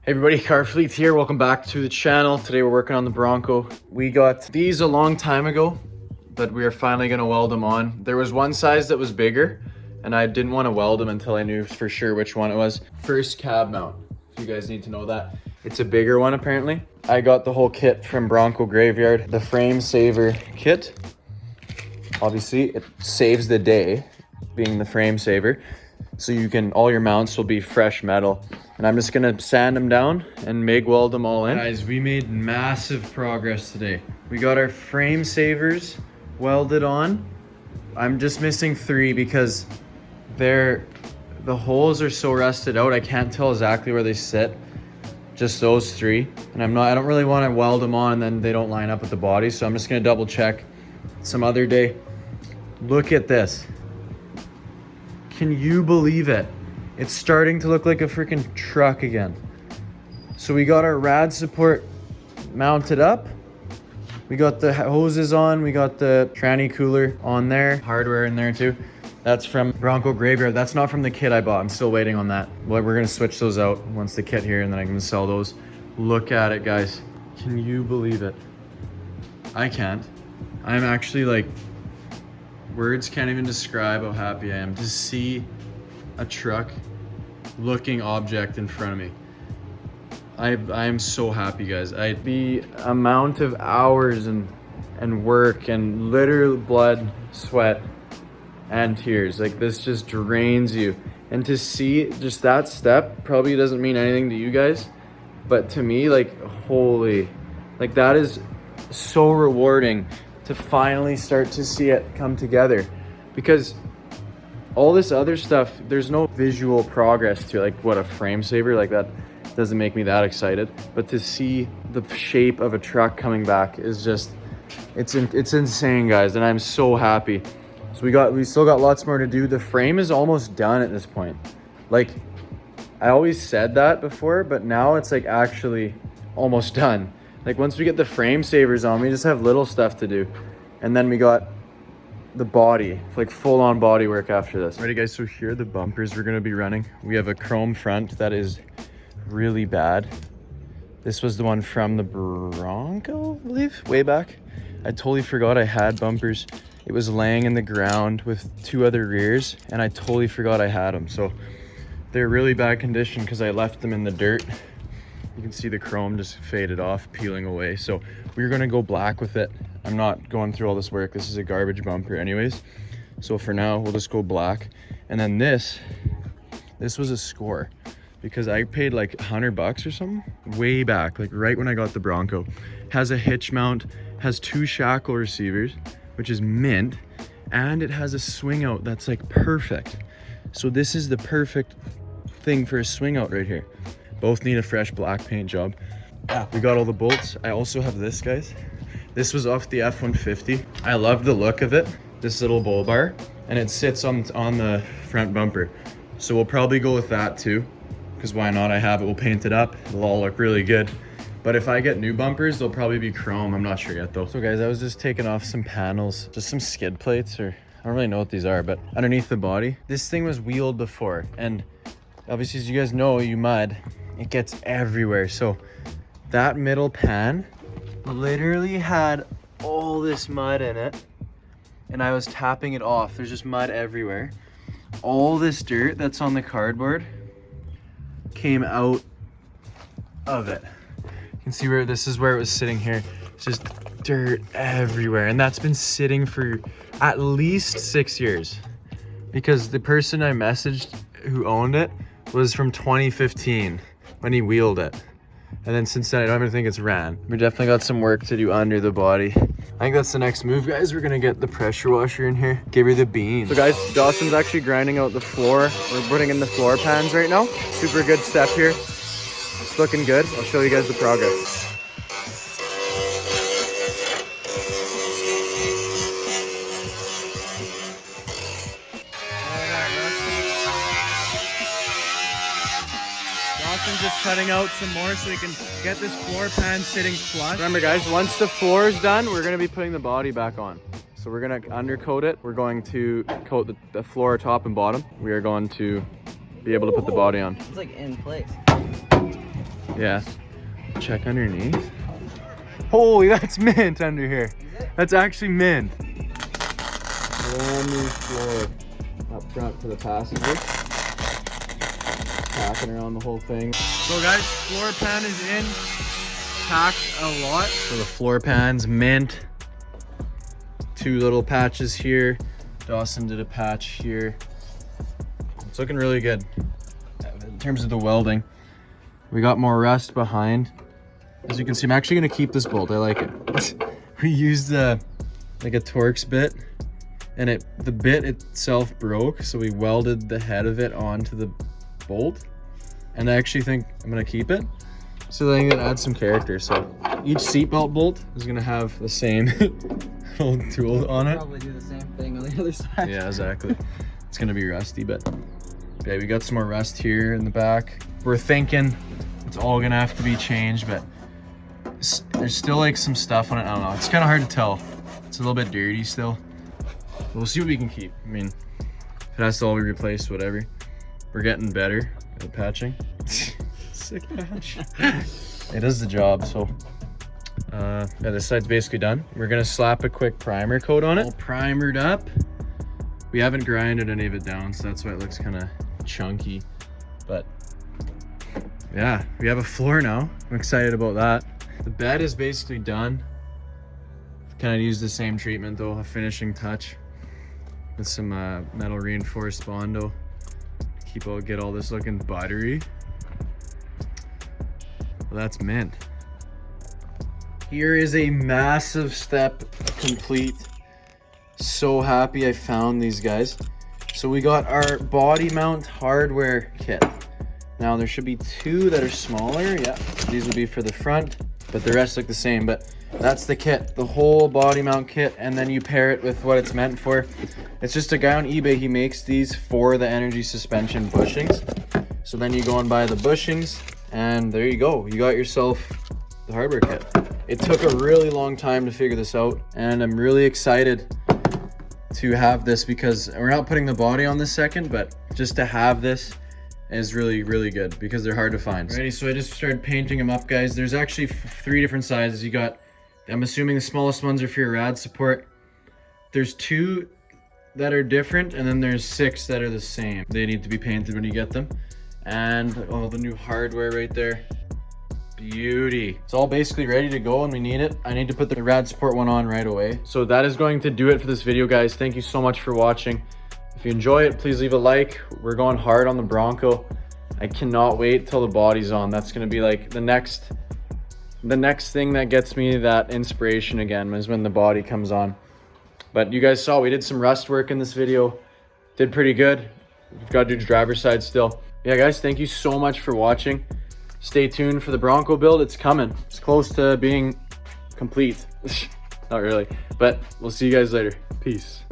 Hey everybody, Carfleet here. Welcome back to the channel. Today we're working on the Bronco. We got these a long time ago, but we are finally gonna weld them on. There was one size that was bigger, and I didn't want to weld them until I knew for sure which one it was. First cab mount, if you guys need to know that. It's a bigger one apparently. I got the whole kit from Bronco Graveyard, the Frame Saver kit. Obviously, it saves the day, being the frame saver. So you can, all your mounts will be fresh metal. And I'm just gonna sand them down and MIG weld them all in. Guys, we made massive progress today. We got our frame savers welded on. I'm just missing 3 because the holes are so rusted out. I can't tell exactly where they sit. Just those 3. And I don't really wanna weld them on and then they don't line up with the body. So I'm just gonna double check some other day. Look at this. Can you believe it? It's starting to look like a freaking truck again. So we got our rad support mounted up. We got the hoses on. We got the tranny cooler on there. Hardware in there too. That's from Bronco Graveyard. That's not from the kit I bought. I'm still waiting on that. But we're gonna switch those out once the kit here and then I can sell those. Look at it, guys. Can you believe it? I can't. I'm actually like, words can't even describe how happy I am to see a truck looking object in front of me. I am so happy, guys. The amount of hours and work and literal blood, sweat, and tears, like this just drains you. And to see just that step probably doesn't mean anything to you guys, but to me, like, holy, like that is so rewarding to finally start to see it come together. Because all this other stuff, there's no visual progress to, like, what a frame saver, like that doesn't make me that excited. But to see the shape of a truck coming back is just, it's insane, guys. And I'm so happy. So we still got lots more to do. The frame is almost done at this point. Like, I always said that before, but now it's like actually almost done. Like, once we get the frame savers on, we just have little stuff to do. And then we got the body, like full-on body work after this. Alrighty guys, so here are the bumpers we're gonna be running. We have a chrome front that is really bad. This was the one from the Bronco, I believe, way back. I totally forgot I had bumpers. It was laying in the ground with 2 other rears, and I totally forgot I had them. So they're really bad condition because I left them in the dirt. You can see the chrome just faded off, peeling away. So we're gonna go black with it. I'm not going through all this work. This is a garbage bumper anyways. So for now, we'll just go black. And then this was a score because I paid like $100 or something way back, like right when I got the Bronco. Has a hitch mount, has 2 shackle receivers, which is mint, and it has a swing out that's like perfect. So this is the perfect thing for a swing out right here. Both need a fresh black paint job. We got all the bolts. I also have this, guys. This was off the F-150. I love the look of it, this little bull bar, and it sits on the front bumper. So we'll probably go with that too, because why not? I have it, we'll paint it up. It'll all look really good. But if I get new bumpers, they'll probably be chrome. I'm not sure yet though. So guys, I was just taking off some panels, just some skid plates, or I don't really know what these are, but underneath the body. This thing was wheeled before, and obviously, as you guys know, you mud, it gets everywhere. So that middle pan literally had all this mud in it, and I was tapping it off. There's just mud everywhere. All this dirt that's on the cardboard came out of it. You can see where this is where it was sitting here. It's just dirt everywhere, and that's been sitting for at least 6 years because the person I messaged who owned it was from 2015 when he wheeled it. And then since then, I don't even think it's ran. We definitely got some work to do under the body. I think that's the next move, guys. We're gonna get the pressure washer in here. Give her the beans. So guys, Dawson's actually grinding out the floor. We're putting in the floor pans right now. Super good step here. It's looking good. I'll show you guys the progress. Dawson's just cutting out some more so we can get this floor pan sitting flush. Remember guys, once the floor is done, we're gonna be putting the body back on. So we're gonna undercoat it. We're going to coat the floor top and bottom. We are going to be able to put the body on. It's like in place. Yeah. Check underneath. Holy, that's mint under here. That's actually mint. Brand new floor up front for the passengers. Packing around the whole thing. So guys, floor pan is in. Packed a lot. So the floor pan's mint. 2 little patches here. Dawson did a patch here. It's looking really good in terms of the welding. We got more rust behind. As you can see, I'm actually gonna keep this bolt. I like it. We used like a Torx bit, and the bit itself broke, so we welded the head of it onto the bolt. And I actually think I'm gonna keep it. So I think it adds some character. So each seatbelt bolt is gonna have the same little tool on it. Probably do the same thing on the other side. Yeah, exactly. It's gonna be rusty, but yeah, we got some more rust here in the back. We're thinking it's all gonna have to be changed, but there's still like some stuff on it. I don't know. It's kind of hard to tell. It's a little bit dirty still. We'll see what we can keep. I mean, if it has to all be replaced, whatever. We're getting better at patching. Sick patch. It does the job. So yeah, this side's basically done. We're gonna slap a quick primer coat on it. All primered up. We haven't grinded any of it down, so that's why it looks kind of chunky. But yeah, we have a floor now. I'm excited about that. The bed is basically done. Kind of used the same treatment though, a finishing touch with some metal reinforced Bondo. Get all this looking buttery. Well, that's mint. Here is a massive step complete. So happy I found these guys. So we got our body mount hardware kit. Now there should be 2 that are smaller. Yeah, these would be for the front, but the rest look the same. But that's the kit, the whole body mount kit, and then you pair it with what it's meant for. It's just a guy on eBay, he makes these for the energy suspension bushings. So then you go and buy the bushings, and there you go. You got yourself the hardware kit. It took a really long time to figure this out, and I'm really excited to have this because we're not putting the body on this second, but just to have this is really, really good because they're hard to find. Alrighty, so I just started painting them up, guys. There's actually 3 different sizes. You got, I'm assuming the smallest ones are for your rad support. There's 2 that are different, and then there's 6 that are the same. They need to be painted when you get them. And all the new hardware right there. Beauty. It's all basically ready to go and we need it. I need to put the rad support one on right away. So that is going to do it for this video, guys. Thank you so much for watching. If you enjoy it, please leave a like. We're going hard on the Bronco. I cannot wait till the body's on. That's gonna be like the next thing that gets me that inspiration again is when the body comes on. But you guys saw we did some rust work in this video. Did pretty good. We've got to do the driver's side still. Yeah, guys, thank you so much for watching. Stay tuned for the Bronco build. It's coming. It's close to being complete. Not really, but we'll see you guys later. Peace.